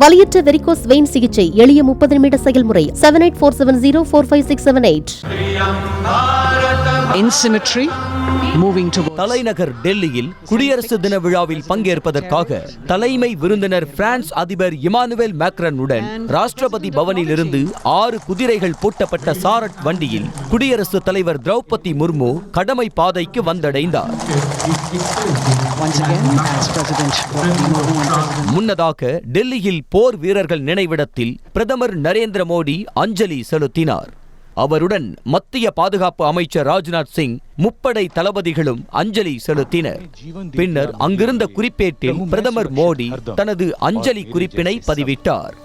வலியற்ற varicose vein சிகிச்சை எளிய 30 நிமிட செயல்முறை 7847045678. தலைநகர் டெல்லியில் குடியரசு தின விழாவில் பங்கேற்பதற்காக தலைமை விருந்தினர் பிரான்ஸ் அதிபர் இமானுவேல் மேக்ரனுடன் ராஷ்டிரபதி பவனில் இருந்து 6 குதிரைகள் பூட்டப்பட்ட சாரட் வண்டியில் குடியரசுத் தலைவர் திரௌபதி முர்மு கடமை பாதைக்கு வந்தடைந்தார். முன்னதாக டெல்லியில் போர் வீரர்கள் நினைவிடத்தில் பிரதமர் நரேந்திர மோடி அஞ்சலி செலுத்தினார். அவருடன் மத்திய பாதுகாப்பு அமைச்சர் ராஜ்நாத் சிங், முப்படை தளபதிகளும் அஞ்சலி செலுத்தினர். பின்னர் அங்கிருந்த குறிப்பேட்டில் பிரதமர் மோடி தனது அஞ்சலி குறிப்பினை பதிவிட்டார்.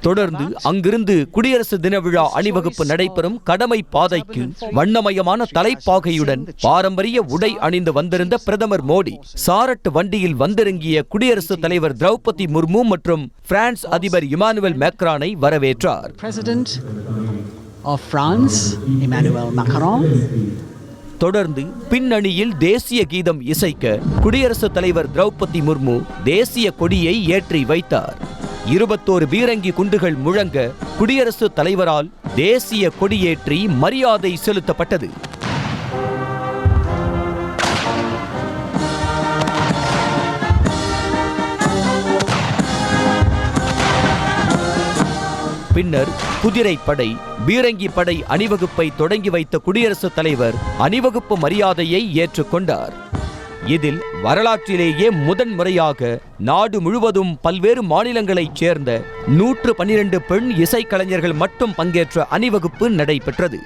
தொடர்ந்து அங்கிருந்து குடியரசு தின விழா அணிவகுப்பு நடைபெறும் கடமை பாதைக்கு வண்ணமயமான தலைப்பாகையுடன் பாரம்பரிய உடை அணிந்து வந்திருந்த பிரதமர் மோடி சாரட் வண்டியில் வந்திறங்கிய குடியரசுத் தலைவர் திரௌபதி முர்மு மற்றும் பிரான்ஸ் அதிபர் இமானுவேல் மேக்ரானை வரவேற்றார். தொடர்ந்து பின்னணியில் தேசிய கீதம் இசைக்க குடியரசுத் தலைவர் திரௌபதி முர்மு தேசிய கொடியை ஏற்றி வைத்தார். 21 பீரங்கி குண்டுகள் முழங்க குடியரசுத் தலைவரால் தேசிய கொடியேற்றி மரியாதை செலுத்தப்பட்டது. பின்னர் குதிரை படை, பீரங்கி படை அணிவகுப்பை தொடங்கி வைத்த குடியரசுத் தலைவர் அணிவகுப்பு மரியாதையை ஏற்றுக்கொண்டார். இதில் வரலாற்றிலேயே முதன்முறையாக நாடு முழுவதும் பல்வேறு மாநிலங்களைச் சேர்ந்த 112 பெண் இசைக்கலைஞர்கள் மட்டும் பங்கேற்ற அணிவகுப்பு நடைபெற்றது.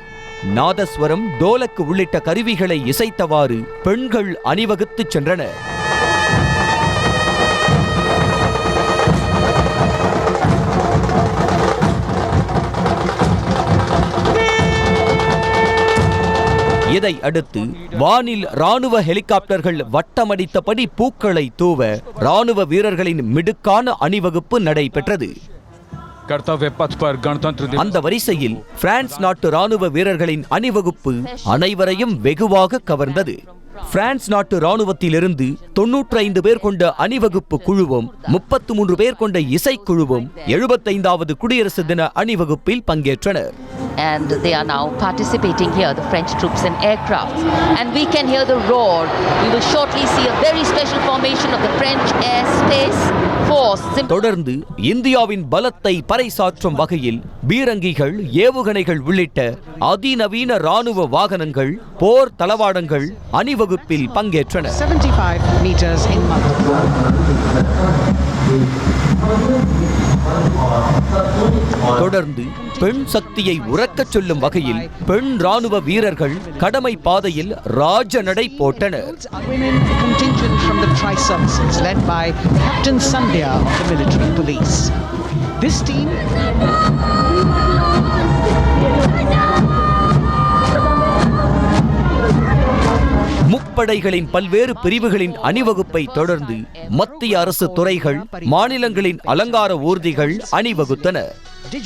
நாதஸ்வரம், டோலக்கு உள்ளிட்ட கருவிகளை இசைத்தவாறு பெண்கள் அணிவகுத்துச் சென்றனர். இதை அடுத்து வானில் ராணுவ ஹெலிகாப்டர்கள் வட்டமடித்தபடி பூக்களை தூவ ராணுவ வீரர்களின் மிடுக்கான அணிவகுப்பு நடைபெற்றது. அந்த வரிசையில் பிரான்ஸ் நாட்டு ராணுவ வீரர்களின் அணிவகுப்பு அனைவரையும் வெகுவாக கவர்ந்தது. பிரான்ஸ் நாட்டு ராணுவத்திலிருந்து 95 பேர் கொண்ட அணிவகுப்பு குழுவும் 33 பேர் கொண்ட இசைக்குழுவும் 75வது குடியரசு தின அணிவகுப்பில் பங்கேற்றனர். And they are now participating here, the French troops and aircrafts. And we can hear the roar. We will shortly see a very special formation of the French Air Space Force. தொடர்ந்து இந்தியாவின் பலத்தை பறைசாற்றும் வகையில் பீரங்கிகள், ஏவுகணைகள் உள்ளிட்ட அதிநவீன ராணுவ வாகனங்கள், போர் தளவாடங்கள் அணிவகுப்பில் பங்கேற்றன. 75 meters in தொடர்ந்து பெண் சக்தியை உறக்கச் சொல்லும் வகையில் பெண் ராணுவ வீரர்கள் கடமை பாதையில் ராஜ நடை போட்டனர். முப்படைகளின் பல்வேறு பிரிவுகளின் அணிவகுப்பை தொடர்ந்து மத்திய அரசு துறைகள், மாநிலங்களின் அலங்கார ஊர்திகள் அணிவகுத்தன.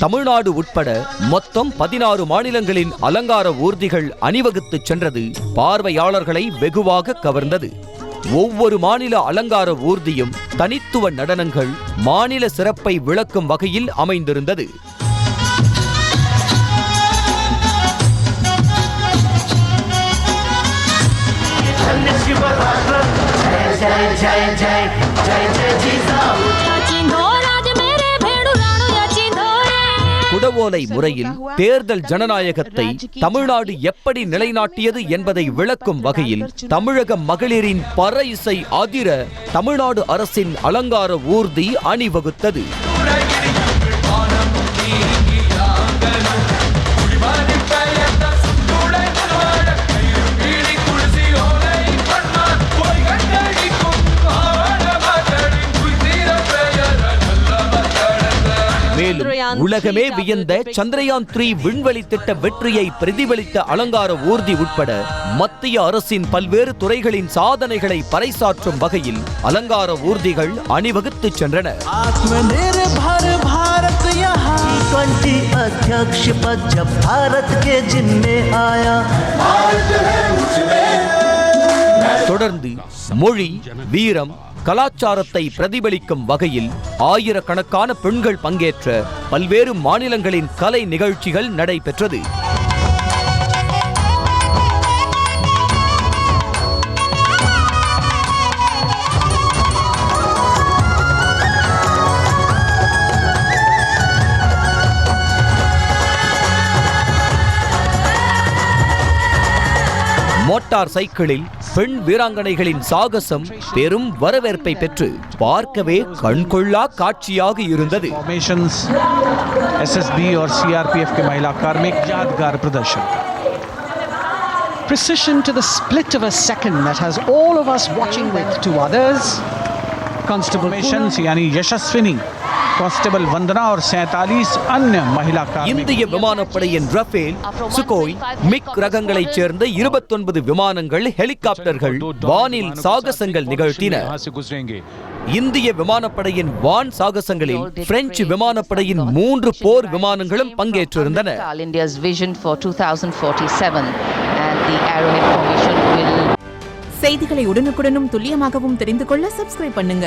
தமிழ்நாடு உட்பட மொத்தம் 16 மாநிலங்களின் அலங்கார ஊர்திகள் அணிவகுத்து சென்றது பார்வையாளர்களை வெகுவாக கவர்ந்தது. ஒவ்வொரு மாநில அலங்கார ஊர்தியும் தனித்துவ நடனங்கள், மாநில சிறப்பை விளக்கும் வகையில் அமைந்திருந்தது. குடவோலை முறையில் தேர்தல் ஜனநாயகத்தை தமிழ்நாடு எப்படி நிலைநாட்டியது என்பதை விளக்கும் வகையில் தமிழக மகளிரின் பற இசை அதிர தமிழ்நாடு அரசின் அலங்கார ஊர்தி அணிவகுத்தது. மேலும் உலகமே வியந்த சந்திரயான் 3 விண்வெளி திட்ட வெற்றியை பிரதிபலித்த அலங்கார ஊர்தி உட்பட மத்திய அரசின் பல்வேறு துறைகளின் சாதனைகளை பறைசாற்றும் வகையில் அலங்கார ஊர்திகள் அணிவகுத்து சென்றன. தொடர்ந்து மொழி, வீரம், கலாச்சாரத்தை பிரதிபலிக்கும் வகையில் ஆயிரக்கணக்கான பெண்கள் பங்கேற்ற பல்வேறு மாநிலங்களின் கலை நிகழ்ச்சிகள் நடைபெற்றது. மோட்டார் சைக்கிளில் பெண் வீராங்கனைகளின் சாகசம் பெரும் வரவேற்பை பெற்று பார்க்கவே கண்கொள்ளா காட்சியாக இருந்தது. SSB और CRPF के महिला कार्मिक यादगार प्रदर्शन. Precision to the split of a second that has all of us watching with two others. Constable यानी यशस्विनी, कांस्टेबल वंदना और 47 अन्य महिला कार्मिक. இந்திய விமானப்படையின் ரஃபேல், சுகோய், மிக் ரகங்களைச் சேர்ந்த 29 விமானங்கள், ஹெலிகாப்டர்கள் வானில் சாகசங்கள் நிகழ்த்தின. இந்திய விமானப்படையின் வான் சாகசங்களில் பிரெஞ்சு விமானப்படையின் 3 போர் விமானங்களும் பங்கேற்றிருந்தன. India's vision for 2047 and the Arrowhead formation will. செய்திகளை உடனுக்குடனும் துல்லியமாகவும் தெரிந்து கொள்ள சப்ஸ்கிரைப் பண்ணுங்க.